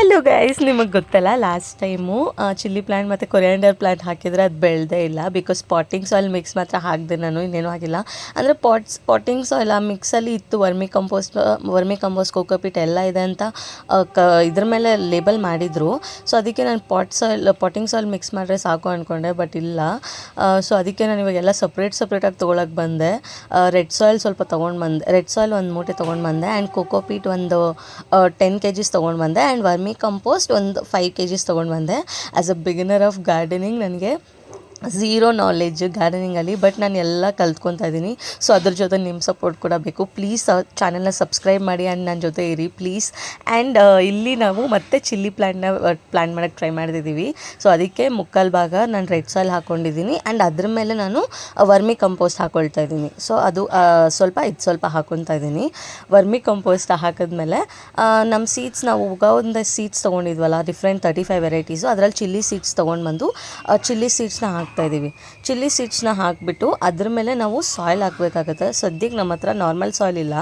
Hello guys, ನಿಮಗೆ ಗೊತ್ತಲ್ಲ last time chilli plant ಮತ್ತು ಕೊರಿಯಾಂಡರ್ ಪ್ಲ್ಯಾಂಟ್ ಹಾಕಿದರೆ ಅದು ಬೆಳೆದೇ ಇಲ್ಲ. ಬಿಕಾಸ್ ಪಾಟಿಂಗ್ ಸಾಯಿಲ್ ಮಿಕ್ಸ್ ಮಾತ್ರ ಹಾಕಿದೆ ನಾನು, ಇನ್ನೇನು ಆಗಿಲ್ಲ. ಅಂದರೆ ಪಾಟಿಂಗ್ ಸಾಯಿಲ್ ಆ ಮಿಕ್ಸಲ್ಲಿ ಇತ್ತು ವರ್ಮಿ ಕಂಪೋಸ್ಟ್ ಕೋಕೋಪಿಟ್ ಎಲ್ಲ ಇದೆ ಅಂತ ಇದ್ರ ಮೇಲೆ ಲೇಬಲ್ ಮಾಡಿದರು. ಸೊ ಅದಕ್ಕೆ ನಾನು ಪಾಟಿಂಗ್ ಸಾಯಿಲ್ ಮಿಕ್ಸ್ ಮಾಡಿದ್ರೆ ಸಾಕು ಅಂದ್ಕೊಂಡೆ, ಬಟ್ ಇಲ್ಲ. ಸೊ ಅದಕ್ಕೆ ನಾನು ಇವಾಗೆಲ್ಲ ಸಪ್ರೇಟಾಗಿ ತೊಗೊಳಕ್ಕೆ ಬಂದೆ. ರೆಡ್ ಸಾಯಿಲ್ ಸ್ವಲ್ಪ ತೊಗೊಂಡು ಬಂದೆ, ರೆಡ್ ಸಾಯಿಲ್ ಒಂದು ಮೂಟೆ ತೊಗೊಂಡು ಬಂದೆ, ಆ್ಯಂಡ್ ಕೋಕೋಪೀಟ್ ಒಂದು 10 kgs ತೊಗೊಂಡು ಬಂದೆ, ಆ್ಯಂಡ್ ವರ್ಮಿ ಕಂಪೋಸ್ಟ್ ಒಂದು 5 kgs ತೊಗೊಂಡು ಬಂದೆ. As a beginner of gardening ನನಗೆ ಝೀರೋ ನಾಲೆಜ್ ಗಾರ್ಡನಿಂಗಲ್ಲಿ, ಬಟ್ ನಾನು ಎಲ್ಲ ಕಲ್ತ್ಕೊತಾ ಇದ್ದೀನಿ. ಸೊ ಅದ್ರ ಜೊತೆ ನಿಮ್ಮ ಸಪೋರ್ಟ್ ಕೂಡ ಬೇಕು. ಪ್ಲೀಸ್ ಚಾನಲ್ನ ಸಬ್ಸ್ಕ್ರೈಬ್ ಮಾಡಿ ಆ್ಯಂಡ್ ನನ್ನ ಜೊತೆ ಇರಿ ಪ್ಲೀಸ್. ಆ್ಯಂಡ್ ಇಲ್ಲಿ ನಾವು ಮತ್ತೆ ಚಿಲ್ಲಿ ಪ್ಲ್ಯಾಂಟ್ ಮಾಡೋಕ್ಕೆ ಟ್ರೈ ಮಾಡ್ತಿದ್ದೀವಿ. ಸೊ ಅದಕ್ಕೆ ಮುಕ್ಕಾಲು ಭಾಗ ನಾನು ರೆಡ್ ಸಾಯಿಲ್ ಹಾಕ್ಕೊಂಡಿದ್ದೀನಿ, ಆ್ಯಂಡ್ ಅದ್ರ ಮೇಲೆ ನಾನು ವರ್ಮಿ ಕಂಪೋಸ್ಟ್ ಹಾಕ್ಕೊಳ್ತಾ ಇದ್ದೀನಿ. ಸೊ ಅದು ಸ್ವಲ್ಪ ಹಾಕ್ಕೊತಾ ಇದ್ದೀನಿ. ವರ್ಮಿ ಕಂಪೋಸ್ಟ್ ಹಾಕಿದ್ಮೇಲೆ ನಮ್ಮ ಸೀಡ್ಸ್, ನಾವು ಒಂದು ಸೀಡ್ಸ್ ತೊಗೊಂಡಿದ್ವಲ್ಲ, ಡಿಫ್ರೆಂಟ್ 35 ವೆರೈಟೀಸು, ಅದರಲ್ಲಿ ಚಿಲ್ಲಿ ಸೀಡ್ಸ್ ತೊಗೊಂಡು ಬಂದು ಚಿಲ್ಲಿ ಸೀಡ್ಸ್ನ ಹಾಕ್ತಾಯಿದ್ದೀವಿ. ಚಿಲ್ಲಿ ಸೀಡ್ಸ್ನ ಹಾಕಿಬಿಟ್ಟು ಅದ್ರ ಮೇಲೆ ನಾವು ಸಾಯಿಲ್ ಹಾಕಬೇಕಾಗುತ್ತೆ. ಸದ್ಯಕ್ಕೆ ನಮ್ಮ ಹತ್ರ ನಾರ್ಮಲ್ ಸಾಯಿಲ್ ಇಲ್ಲ,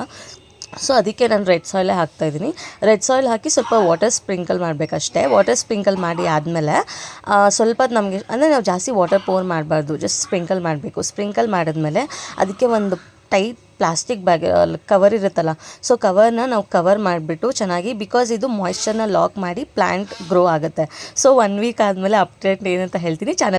ಸೊ ಅದಕ್ಕೆ ನಾನು ರೆಡ್ ಸಾಯಿಲೇ ಹಾಕ್ತಾಯಿದ್ದೀನಿ. ರೆಡ್ ಸಾಯಿಲ್ ಹಾಕಿ ಸ್ವಲ್ಪ ವಾಟರ್ ಸ್ಪ್ರಿಂಕಲ್ ಮಾಡಬೇಕಷ್ಟೇ. ವಾಟರ್ ಸ್ಪ್ರಿಂಕಲ್ ಮಾಡಿ ಆದಮೇಲೆ ಸ್ವಲ್ಪ ನಮಗೆ, ಅಂದರೆ ನಾವು ಜಾಸ್ತಿ ವಾಟರ್ ಪೋರ್ ಮಾಡಬಾರ್ದು, ಜಸ್ಟ್ ಸ್ಪ್ರಿಂಕಲ್ ಮಾಡಬೇಕು. ಸ್ಪ್ರಿಂಕಲ್ ಮಾಡಿದ್ಮೇಲೆ ಅದಕ್ಕೆ ಒಂದು ಟೈಟ್ ಪ್ಲಾಸ್ಟಿಕ್ ಬ್ಯಾಗ್ ಕವರ್ ಇರುತ್ತಲ್ಲ, ಸೊ ಕವರ್ನ ನಾವು ಕವರ್ ಮಾಡಿಬಿಟ್ಟು ಚೆನ್ನಾಗಿ, ಬಿಕಾಸ್ ಇದು ಮಾಯ್ಶ್ಚರ್ನ ಲಾಕ್ ಮಾಡಿ ಪ್ಲ್ಯಾಂಟ್ ಗ್ರೋ ಆಗುತ್ತೆ. ಸೊ 1 ವೀಕ್ ಆದಮೇಲೆ ಅಪ್ಡೇಟ್ ಏನಂತ ಹೇಳ್ತೀನಿ. ಚಾನಲ್